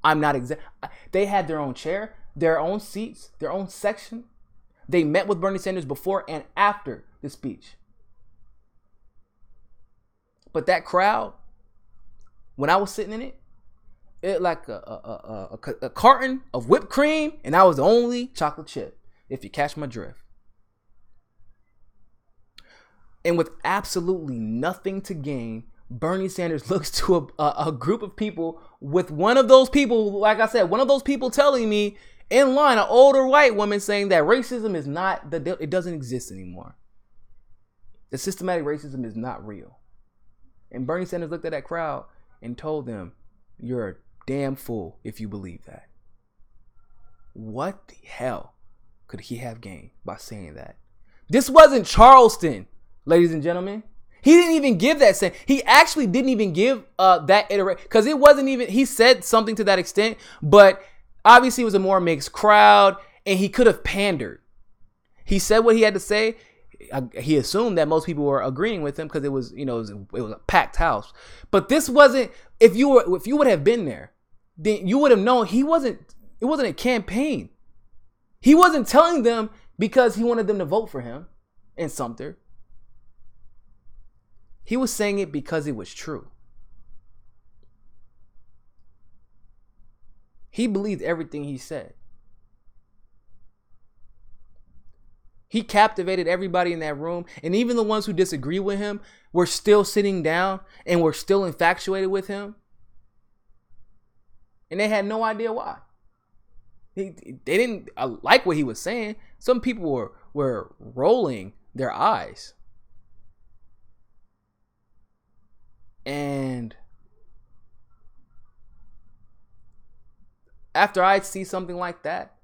I'm not They had their own chair, their own seats, their own section. They met with Bernie Sanders before and after the speech. But that crowd, when I was sitting in it like a carton of whipped cream, and I was the only chocolate chip, if you catch my drift. And with absolutely nothing to gain, Bernie Sanders looks to a group of people with one of those people, like I said, one of those people telling me in line, an older white woman saying that racism is not, it doesn't exist anymore. The systematic racism is not real. And Bernie Sanders looked at that crowd and told them, you're a damn fool if you believe that. What the hell could he have gained by saying that? This wasn't Charleston, ladies and gentlemen. He didn't even give that saying. He actually didn't even give that iteration, because it wasn't even, he said something to that extent, but obviously it was a more mixed crowd and he could have pandered. He said what he had to say. He assumed that most people were agreeing with him because it was, it was a packed house. But this wasn't, if you would have been there, then you would have known it wasn't a campaign. He wasn't telling them because he wanted them to vote for him in Sumter. He was saying it because it was true. He believed everything he said. He captivated everybody in that room, and even the ones who disagree with him were still sitting down and were still infatuated with him. And they had no idea why. They didn't like what he was saying. Some people were rolling their eyes. And after I see something like that,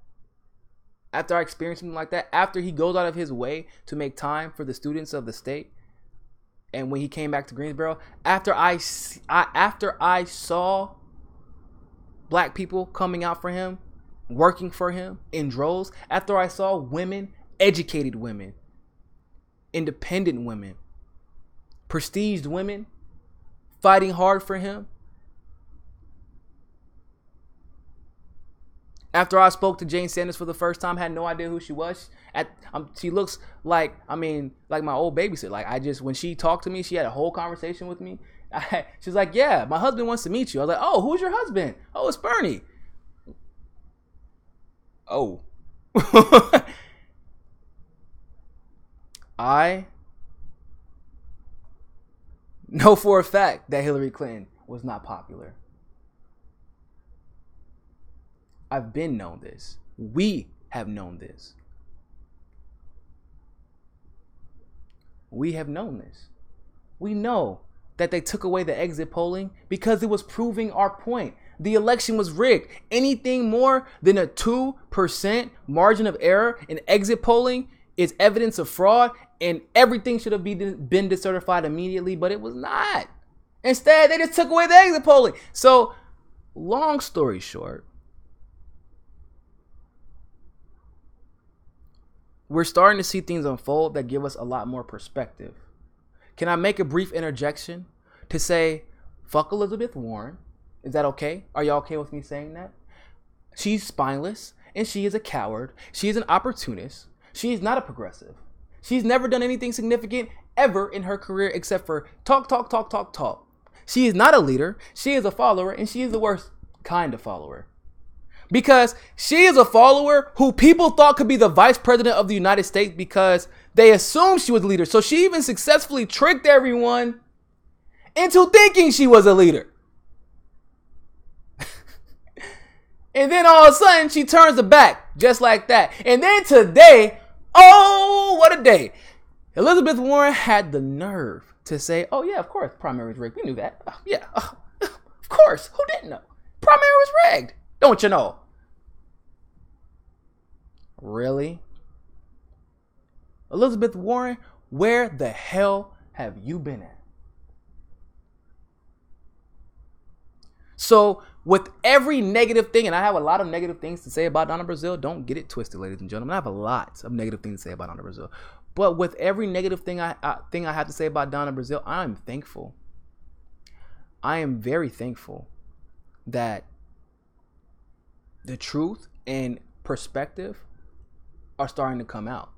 after I experience something like that, after he goes out of his way to make time for the students of the state, and when he came back to Greensboro, after I saw black people coming out for him, working for him in droves, after I saw women, educated women, independent women, prestiged women, fighting hard for him, after I spoke to Jane Sanders for the first time, had no idea who she was. She looks like my old babysitter. Like when she talked to me, she had a whole conversation with me. She's like, yeah, my husband wants to meet you. I was like, oh, who's your husband? Oh, it's Bernie. Oh. I know for a fact that Hillary Clinton was not popular. I've been known this. We have known this. We have known this. We know that they took away the exit polling because it was proving our point. The election was rigged. Anything more than a 2% margin of error in exit polling is evidence of fraud, and everything should have been decertified immediately, but it was not. Instead, they just took away the exit polling. So, long story short, we're starting to see things unfold that give us a lot more perspective. Can I make a brief interjection to say, fuck Elizabeth Warren? Is that okay? Are y'all okay with me saying that? She's spineless and she is a coward. She is an opportunist. She is not a progressive. She's never done anything significant ever in her career except for talk. She is not a leader. She is a follower, and she is the worst kind of follower. Because she is a follower who people thought could be the vice president of the United States because they assumed she was a leader. So she even successfully tricked everyone into thinking she was a leader. And then all of a sudden she turns her back just like that. And then today, oh, what a day. Elizabeth Warren had the nerve to say, oh yeah, of course, primary was rigged. We knew that. Yeah, of course. Who didn't know? Primary was rigged. Don't you know? Really? Elizabeth Warren, where the hell have you been at? So, with every negative thing, and I have a lot of negative things to say about Donna Brazile, don't get it twisted, ladies and gentlemen. I have a lot of negative things to say about Donna Brazile. But with every negative thing I have to say about Donna Brazile, I'm thankful. I am very thankful that the truth and perspective are starting to come out.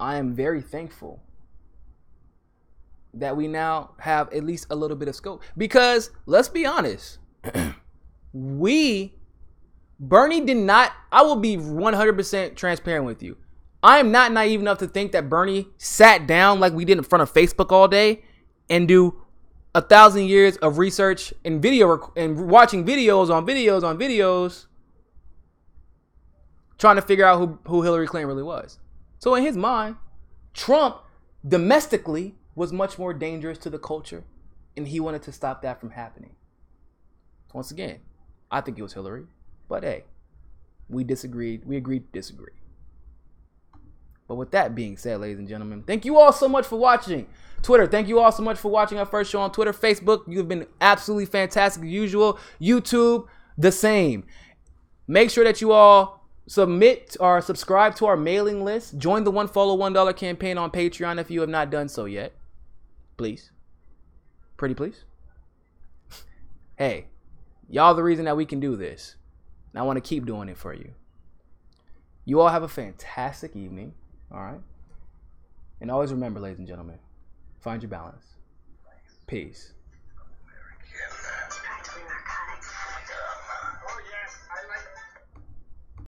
I am very thankful that we now have at least a little bit of scope. Because let's be honest, Bernie did not, I will be 100% transparent with you. I am not naive enough to think that Bernie sat down like we did in front of Facebook all day and do 1,000 years of research and video and watching videos on videos trying to figure out who Hillary Clinton really was. So in his mind, Trump domestically was much more dangerous to the culture, and he wanted to stop that from happening. Once again, I think it was Hillary, but hey, we disagreed. We agreed to disagree. But with that being said, ladies and gentlemen, thank you all so much for watching. Twitter, thank you all so much for watching our first show on Twitter. Facebook, you've been absolutely fantastic as usual. YouTube, the same. Make sure that you all submit or subscribe to our mailing list. Join the One Follow $1 campaign on Patreon if you have not done so yet. Please. Pretty please. Hey, y'all the reason that we can do this. And I want to keep doing it for you. You all have a fantastic evening. All right. And always remember, ladies and gentlemen, find your balance. Peace.